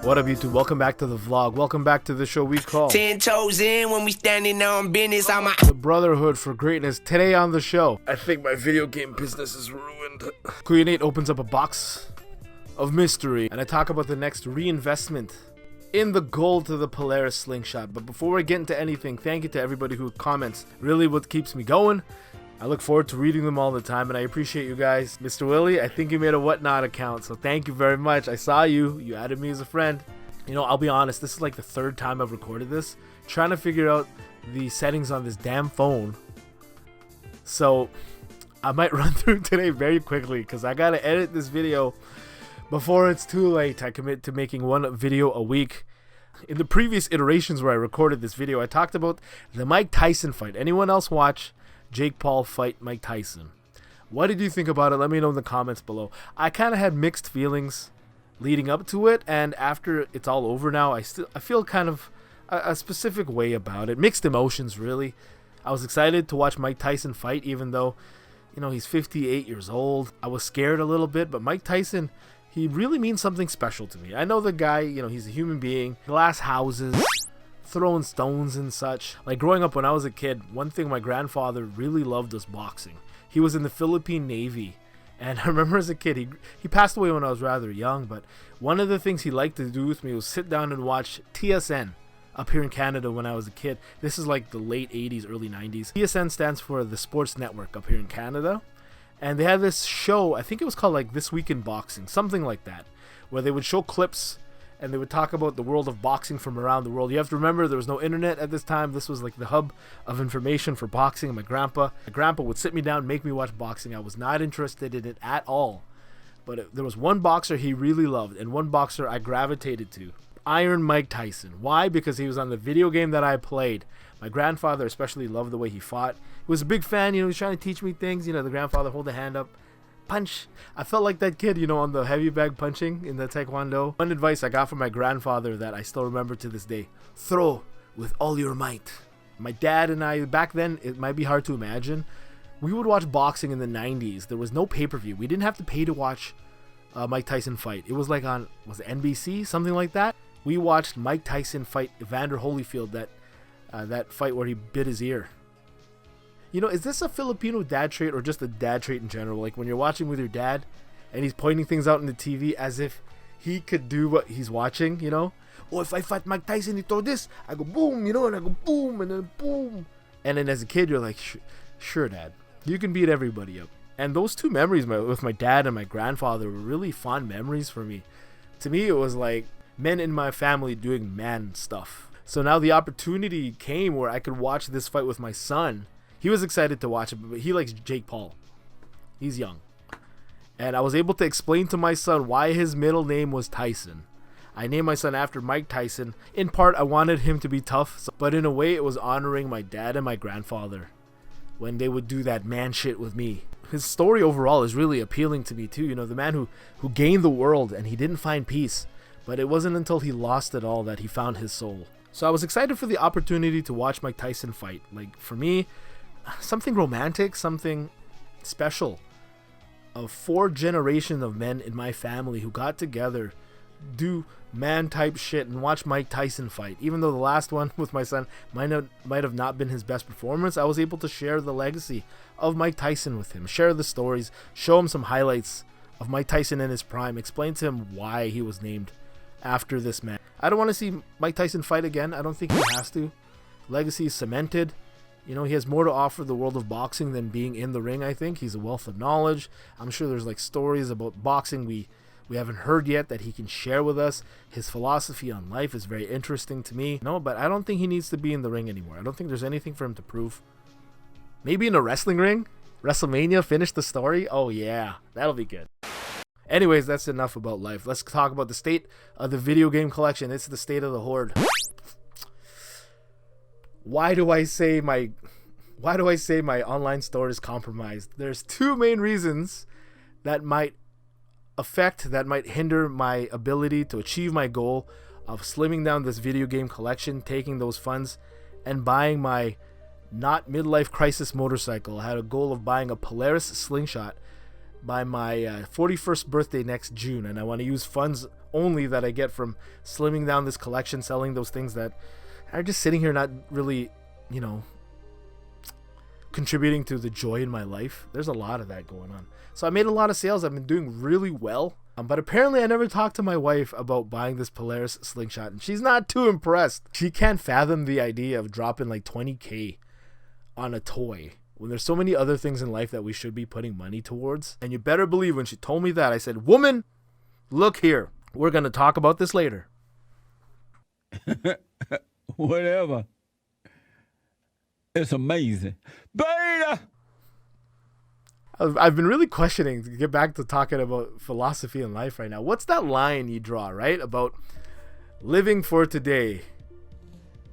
What up, YouTube? Welcome back to the vlog. Welcome back to the show we call 10 toes in when we standing on business. I'm The Brotherhood for Greatness. Today on the show, I think my video game business is ruined. Kuya opens up a box of mystery, and I talk about the next reinvestment in the gold to the Polaris slingshot. But before we get into anything, thank you to everybody who comments. Really what keeps me going. I look forward to reading them all the time, and I appreciate you guys. Mr. Willie, I think you made a Whatnot account, so thank you very much. I saw you. You added me as a friend. You know, I'll be honest, this is like the third time I've recorded this, trying to figure out the settings on this damn phone. So I might run through today very quickly because I gotta edit this video before it's too late. I commit to making one video a week. In the previous iterations where I recorded this video, I talked about the Mike Tyson fight. Anyone else watch Jake Paul fight Mike Tyson? What did you think about it? Let me know in the comments below. I kind of had mixed feelings leading up to it, and after it's all over now, I feel kind of a specific way about it. Mixed emotions, really. I was excited to watch Mike Tyson fight, even though, you know, he's 58 years old. I was scared a little bit, but Mike Tyson, he really means something special to me. I know the guy, you know, he's a human being, glass houses, throwing stones and such. Like growing up when I was a kid, one thing my grandfather really loved was boxing. He was in the Philippine Navy, and I remember as a kid, he passed away when I was rather young, but one of the things he liked to do with me was sit down and watch TSN up here in Canada when I was a kid. This is like the late 80s, early 90s. TSN stands for the Sports Network up here in Canada, and they had this show, I think it was called like This Week in Boxing, something like that, where they would show clips and they would talk about the world of boxing from around the world. You have to remember there was no internet at this time. This was like the hub of information for boxing. My grandpa would sit me down and make me watch boxing. I was not interested in it at all. But there was one boxer he really loved, and one boxer I gravitated to. Iron Mike Tyson. Why? Because he was on the video game that I played. My grandfather especially loved the way he fought. He was a big fan, you know, he was trying to teach me things. You know, the grandfather hold the hand up, punch. I felt like that kid, you know, on the heavy bag punching in the taekwondo. One advice I got from my grandfather that I still remember to this day: throw with all your might. My dad and I, back then, it might be hard to imagine, we would watch boxing in the 90s. There was no pay-per-view. We didn't have to pay to watch Mike Tyson fight. It was like on, was it NBC, something like that? We watched Mike Tyson fight Evander Holyfield, that fight where he bit his ear. You know, is this a Filipino dad trait or just a dad trait in general? Like when you're watching with your dad and he's pointing things out in the TV as if he could do what he's watching, you know? Oh, if I fight Mike Tyson, he throw this, I go boom, you know, and I go boom, and then boom. And then as a kid, you're like, sure, Dad, you can beat everybody up. And those two memories with my dad and my grandfather were really fond memories for me. To me, it was like men in my family doing man stuff. So now the opportunity came where I could watch this fight with my son. He was excited to watch it, but he likes Jake Paul. He's young. And I was able to explain to my son why his middle name was Tyson. I named my son after Mike Tyson. In part, I wanted him to be tough, but in a way, it was honoring my dad and my grandfather when they would do that man shit with me. His story overall is really appealing to me too. You know, the man who gained the world and he didn't find peace, but it wasn't until he lost it all that he found his soul. So I was excited for the opportunity to watch Mike Tyson fight. Like, for me, something romantic, something special. Of 4 generations of men in my family who got together, do man type shit and watch Mike Tyson fight. Even though the last one with my son might have not been his best performance, I was able to share the legacy of Mike Tyson with him, share the stories, show him some highlights of Mike Tyson in his prime, explain to him why he was named after this man. I don't want to see Mike Tyson fight again. I don't think he has to. Legacy is cemented. You know, he has more to offer the world of boxing than being in the ring, I think. He's a wealth of knowledge. I'm sure there's like stories about boxing we haven't heard yet that he can share with us. His philosophy on life is very interesting to me. No, but I don't think he needs to be in the ring anymore. I don't think there's anything for him to prove. Maybe in a wrestling ring? WrestleMania, finish the story? Oh yeah, that'll be good. Anyways, that's enough about life. Let's talk about the state of the video game collection. It's the state of the horde. Why do I say my online store is compromised? There's 2 main reasons that might hinder my ability to achieve my goal of slimming down this video game collection, taking those funds and buying my not midlife crisis motorcycle. I had a goal of buying a Polaris slingshot by my 41st birthday next June, and I want to use funds only that I get from slimming down this collection, selling those things that are just sitting here not really, you know, contributing to the joy in my life. There's a lot of that going on. So I made a lot of sales. I've been doing really well. But apparently I never talked to my wife about buying this Polaris slingshot, and she's not too impressed. She can't fathom the idea of dropping like 20K on a toy when there's so many other things in life that we should be putting money towards. And you better believe when she told me that, I said, woman, look here. We're going to talk about this later. Whatever. It's amazing. Beta! I've been really questioning, to get back to talking about philosophy in life right now. What's that line you draw, right? About living for today.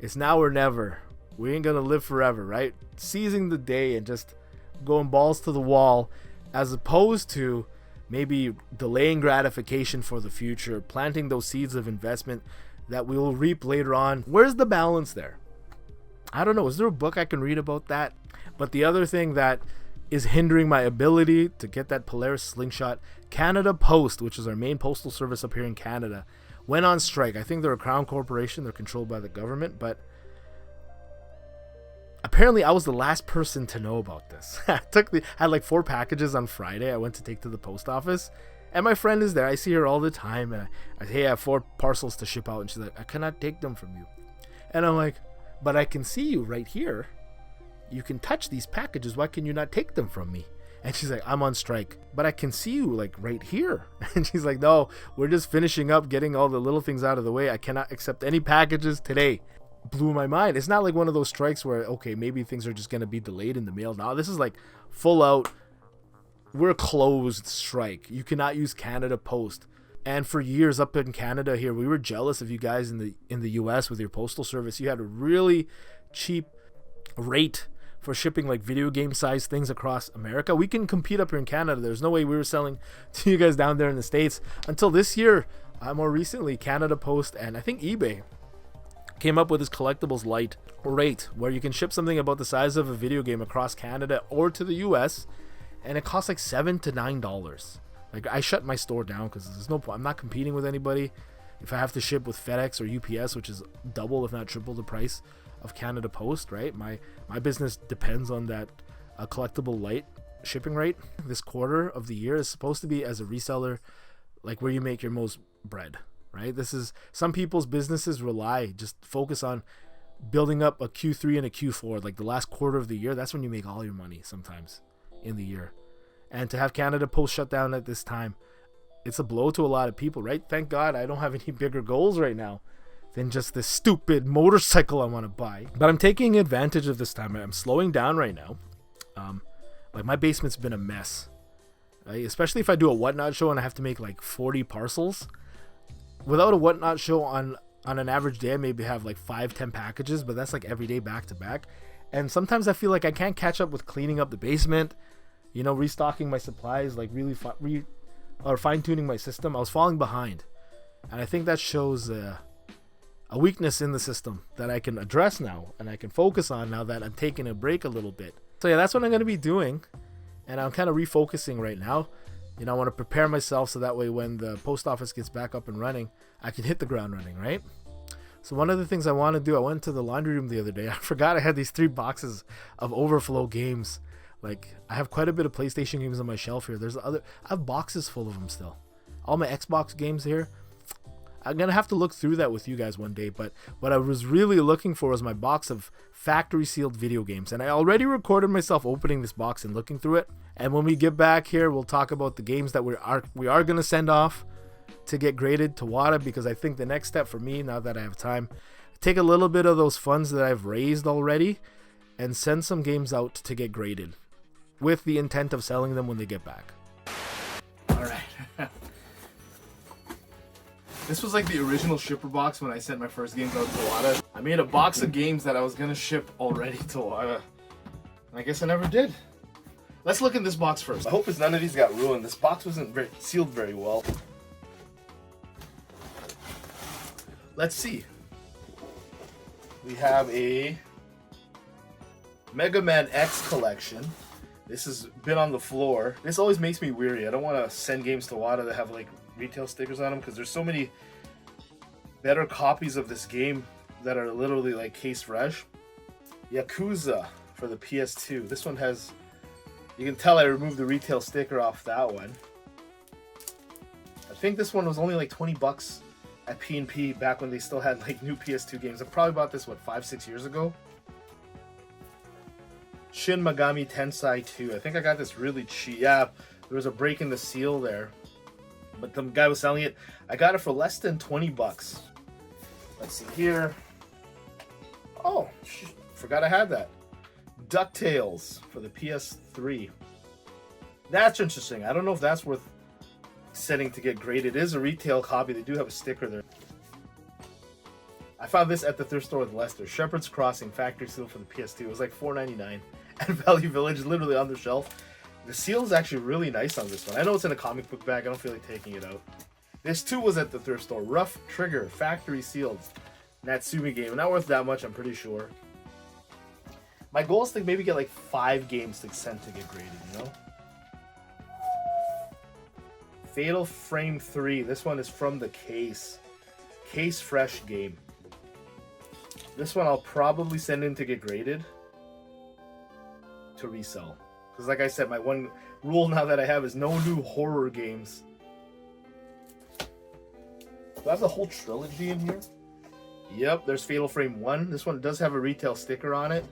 It's now or never. We ain't going to live forever, right? Seizing the day and just going balls to the wall, as opposed to maybe delaying gratification for the future, planting those seeds of investment that we will reap later on. Where's the balance there? I don't know. Is there a book I can read about that? But the other thing that is hindering my ability to get that Polaris slingshot, Canada Post, which is our main postal service up here in Canada, went on strike. I think they're a crown corporation. They're controlled by the government, but apparently I was the last person to know about this. I had like 4 packages on Friday I went to take to the post office, and my friend is there. I see her all the time, and I say, hey, I have 4 parcels to ship out, and she's like, I cannot take them from you. And I'm like, but I can see you right here. You can touch these packages. Why can you not take them from me? And she's like, I'm on strike, but I can see you like right here. And she's like, no, we're just finishing up getting all the little things out of the way. I cannot accept any packages today. Blew my mind. It's not like one of those strikes where, okay, maybe things are just going to be delayed in the mail. Now this is like full out, we're closed strike. You cannot use Canada Post. And for years up in Canada here, we were jealous of you guys in the US with your postal service. You had a really cheap rate for shipping like video game size things across America. We can compete up here in Canada. There's no way we were selling to you guys down there in the States until this year. More recently, Canada Post and I think eBay came up with this collectibles light rate where you can ship something about the size of a video game across Canada or to the US, and it costs like $7 to $9. Like, I shut my store down because there's no point. I'm not competing with anybody. If I have to ship with FedEx or UPS, which is double if not triple the price of Canada Post, right? My business depends on that collectible light shipping rate. This quarter of the year is supposed to be, as a reseller, like where you make your most bread, right? This is, some people's businesses just focus on building up a Q3 and a Q4, like the last quarter of the year. That's when you make all your money sometimes in the year. And to have Canada Post shut down at this time, it's a blow to a lot of people, right? Thank God I don't have any bigger goals right now than just this stupid motorcycle I want to buy. But I'm taking advantage of this time. I'm slowing down right now. Like, my basement's been a mess, right? Especially if I do a Whatnot show and I have to make like 40 parcels. Without a Whatnot show on an average day, I maybe have like 5-10 packages, but that's like every day back to back. And sometimes I feel like I can't catch up with cleaning up the basement, you know, restocking my supplies, like really fine-tuning my system. I was falling behind, and I think that shows a weakness in the system that I can address now and I can focus on now that I'm taking a break a little bit. So yeah, that's what I'm going to be doing, and I'm kind of refocusing right now. You know, I want to prepare myself so that way when the post office gets back up and running, I can hit the ground running, right? So one of the things I want to do, I went to the laundry room the other day. I forgot I had these 3 boxes of overflow games. Like, I have quite a bit of PlayStation games on my shelf here. I have boxes full of them still. All my Xbox games here. I'm going to have to look through that with you guys one day. But what I was really looking for was my box of factory sealed video games. And I already recorded myself opening this box and looking through it. And when we get back here, we'll talk about the games that we are going to send off to get graded to WATA. Because I think the next step for me, now that I have time, take a little bit of those funds that I've raised already and send some games out to get graded, with the intent of selling them when they get back. Alright. This was like the original shipper box when I sent my first games out to WATA. I made a box of games that I was gonna ship already to WATA. I guess I never did. Let's look in this box first. I hope none of these got ruined. This box wasn't sealed very well. Let's see. We have a Mega Man X collection. This has been on the floor. This always makes me weary. I don't want to send games to WATA that have like retail stickers on them because there's so many better copies of this game that are literally like case fresh. Yakuza for the PS2. This one has, you can tell I removed the retail sticker off that one. I think this one was only like 20 bucks at P&P back when they still had like new PS2 games. I probably bought this, what, 5-6 years ago? Shin Megami Tensei 2. I think I got this really cheap. Yeah, there was a break in the seal there. But the guy was selling it. I got it for less than 20 bucks. Let's see here. Oh, forgot I had that. DuckTales for the PS3. That's interesting. I don't know if that's worth setting to get graded. It is a retail copy. They do have a sticker there. I found this at the thrift store with Lester. Shepherd's Crossing factory seal for the PS2. It was like $4.99 at Value Village, literally on the shelf. The seal is actually really nice on this one. I know it's in a comic book bag. I don't feel like taking it out. This too was at the thrift store. Rough Trigger factory sealed Natsumi game. Not worth that much, I'm pretty sure. My goal is to maybe get like 5 games to send to get graded, you know? Fatal Frame 3. This one is from the case. Case fresh game. This one I'll probably send in to get graded to resell. Because like I said, my one rule now that I have is no new horror games. Do I have the whole trilogy in here? Yep, there's Fatal Frame 1. This one does have a retail sticker on it,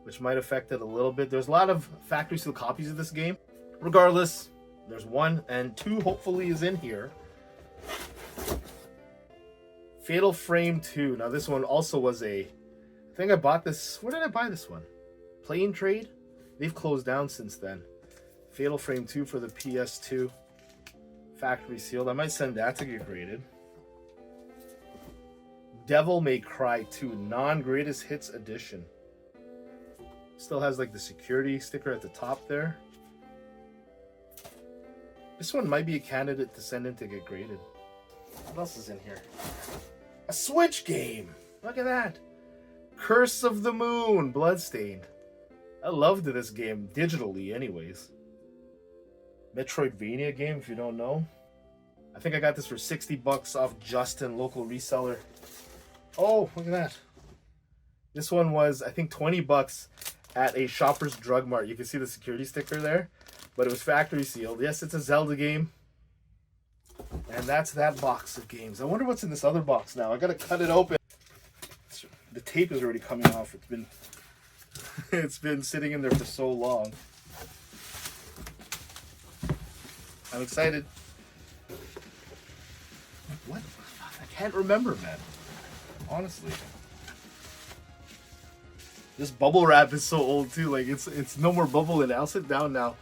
which might affect it a little bit. There's a lot of factory seal copies of this game. Regardless, there's 1 and 2 hopefully is in here. Fatal Frame 2. Now this one also was I think I bought this. Where did I buy this one? Play and Trade? They've closed down since then. Fatal Frame 2 for the PS2. Factory sealed. I might send that to get graded. Devil May Cry 2 non-greatest hits edition. Still has like the security sticker at the top there. This one might be a candidate to send in to get graded. What else is in here? A Switch game! Look at that! Curse of the Moon, Bloodstained. I loved this game, digitally anyways. Metroidvania game, if you don't know. I think I got this for 60 bucks off Justin, local reseller. Oh, look at that. This one was, I think, 20 bucks at a Shoppers Drug Mart. You can see the security sticker there, but it was factory sealed. Yes, it's a Zelda game. And that's that box of games. I wonder what's in this other box now. I gotta cut it open. The tape is already coming off. It's been sitting in there for so long. I'm excited. What? I can't remember, man. Honestly. This bubble wrap is so old too. Like it's no more bubble in it. I'll sit down now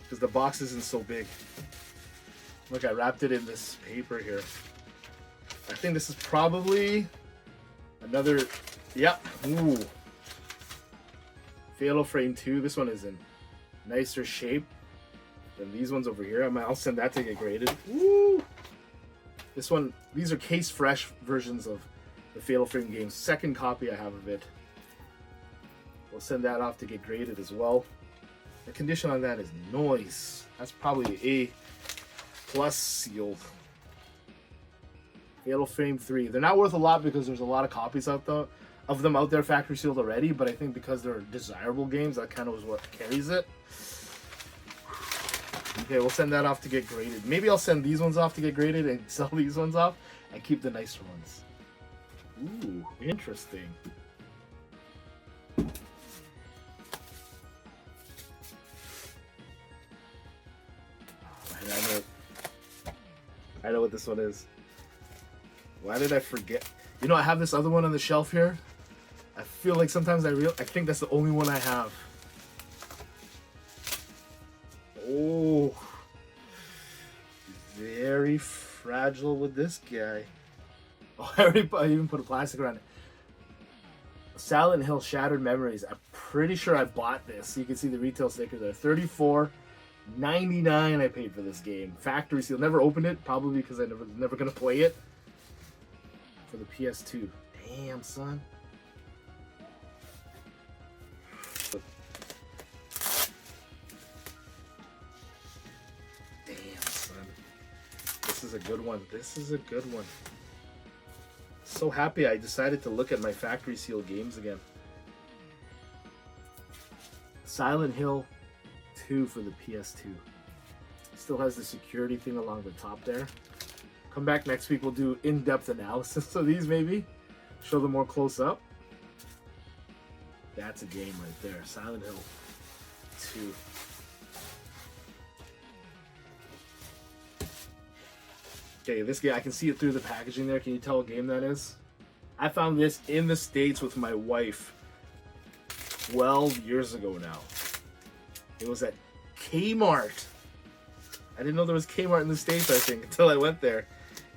because the box isn't so big. Look, I wrapped it in this paper here. I think this is probably another. Yep. Ooh. Fatal Frame 2. This one is in nicer shape than these ones over here. I'll send that to get graded. Woo! This one, these are case fresh versions of the Fatal Frame games. Second copy I have of it. We'll send that off to get graded as well. The condition on that is noise. That's probably A+ sealed. Fatal Frame 3. They're not worth a lot because there's a lot of copies out there, of them out there factory sealed already, but I think because they're desirable games, that kind of is what carries it. Okay, we'll send that off to get graded. Maybe I'll send these ones off to get graded and sell these ones off and keep the nicer ones. Ooh, interesting. I know what this one is. Why did I forget? You know, I have this other one on the shelf here. I feel like sometimes I think that's the only one I have. Oh, very fragile with this guy. Oh, I even put a plastic around it. Silent Hill Shattered Memories. I'm pretty sure I bought this. You can see the retail sticker there. $34.99 I paid for this game. Factory seal. Never opened it, probably because I never gonna play it. For the PS2. Damn, son. is a good one. This is a good one. So happy I decided to look at my factory seal games again. Silent Hill 2 for the PS2. Still has the security thing along the top there. Come back next week, we'll do in-depth analysis of these maybe. Show them more close up. That's a game right there. Silent Hill 2. Okay, this game, I can see it through the packaging there. Can you tell what game that is? I found this in the States with my wife 12 years ago now. It was at Kmart. I didn't know there was Kmart in the States, I think, until I went there.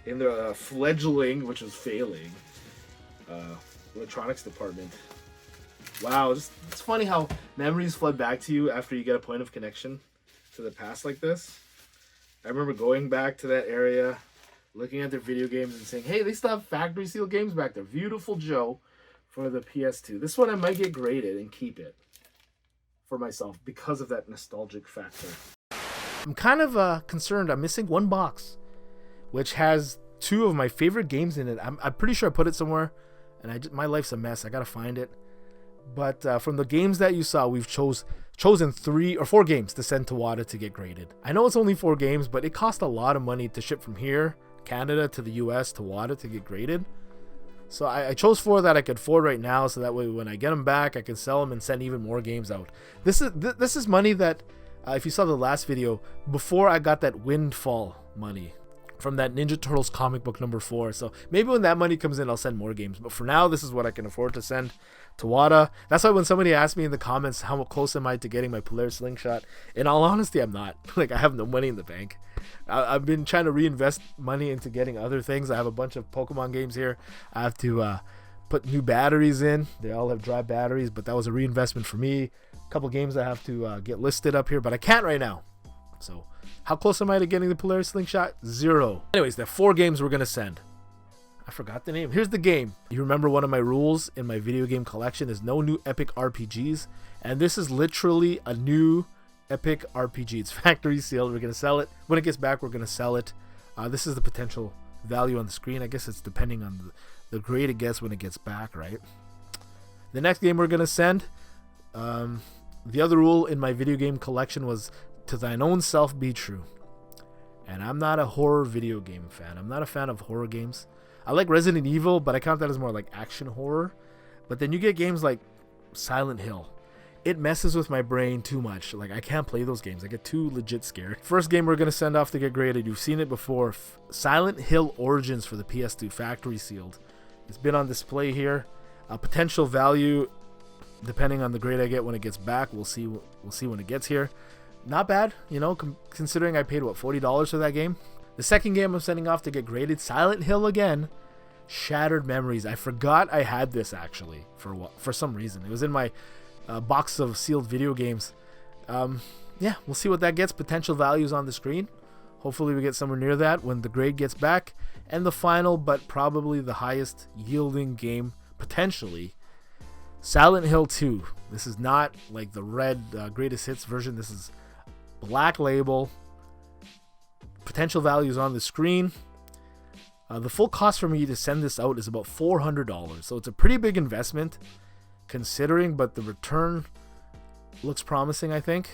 In their fledgling, which was failing, electronics department. Wow, it's funny how memories flood back to you after you get a point of connection to the past like this. I remember going back to that area, looking at their video games and saying, hey, they still have factory seal games back there. Beautiful Joe for the PS2. This one I might get graded and keep it for myself because of that nostalgic factor. I'm kind of concerned. I'm missing one box, which has 2 of my favorite games in it. I'm pretty sure I put it somewhere, and my life's a mess. I gotta find it. But from the games that you saw, we've chosen 3 or 4 games to send to WATA to get graded. I know it's only 4 games, but it cost a lot of money to ship from here, Canada, to the US to WATA to get graded. So I chose 4 that I could afford right now, so that way when I get them back, I can sell them and send even more games out. This is money that, if you saw the last video, before I got that windfall money from that Ninja Turtles comic book number 4. So maybe when that money comes in, I'll send more games. But for now, this is what I can afford to send to WATA. That's why when somebody asked me in the comments how close am I to getting my Polaris Slingshot, in all honesty, I'm not. Like, I have no money in the bank. I've been trying to reinvest money into getting other things. I have a bunch of Pokemon games here. I have to put new batteries in. They all have dry batteries, but that was a reinvestment for me. A couple games I have to get listed up here, but I can't right now. So how close am I to getting the Polaris Slingshot? 0. Anyways, the 4 games we're going to send. I forgot the name. Here's the game. You remember one of my rules in my video game collection is no new epic RPGs. And this is literally a new epic RPG. It's factory sealed. We're going to sell it. When it gets back, we're going to sell it. This is the potential value on the screen. I guess it's depending on the grade it gets when it gets back, right? The next game we're going to send, the other rule in my video game collection was to thine own self be true. And I'm not a horror video game fan. I'm not a fan of horror games. I like Resident Evil, but I count that as more like action horror. But then you get games like Silent Hill. It messes with my brain too much. Like, I can't play those games. I get too legit scared. First game we're going to send off to get graded. You've seen it before. Silent Hill Origins for the PS2, factory sealed. It's been on display here. Potential value, depending on the grade I get when it gets back. We'll see when it gets here. Not bad, you know, considering I paid, what, $40 for that game? The second game I'm sending off to get graded, Silent Hill again. Shattered Memories. I forgot I had this, actually, for some reason. It was in my box of sealed video games. Yeah, we'll see what that gets. Potential values on the screen. Hopefully we get somewhere near that when the grade gets back. And the final, but probably the highest yielding game, potentially, Silent Hill 2. This is not like the red greatest hits version. This is black label. Potential values on the screen. The full cost for me to send this out is about $400. So it's a pretty big investment considering, but the return looks promising, I think.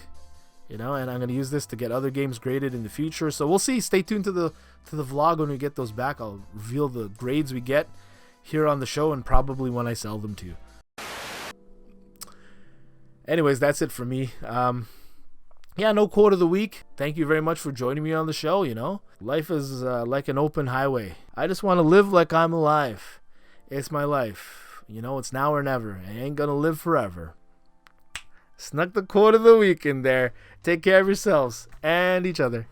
You know, and I'm going to use this to get other games graded in the future. So we'll see. Stay tuned to the vlog when we get those back. I'll reveal the grades we get here on the show and probably when I sell them too. Anyways, that's it for me. Yeah, no quote of the week. Thank you very much for joining me on the show, you know. Life is like an open highway. I just want to live like I'm alive. It's my life. You know, it's now or never. I ain't gonna live forever. Snuck the quote of the week in there. Take care of yourselves and each other.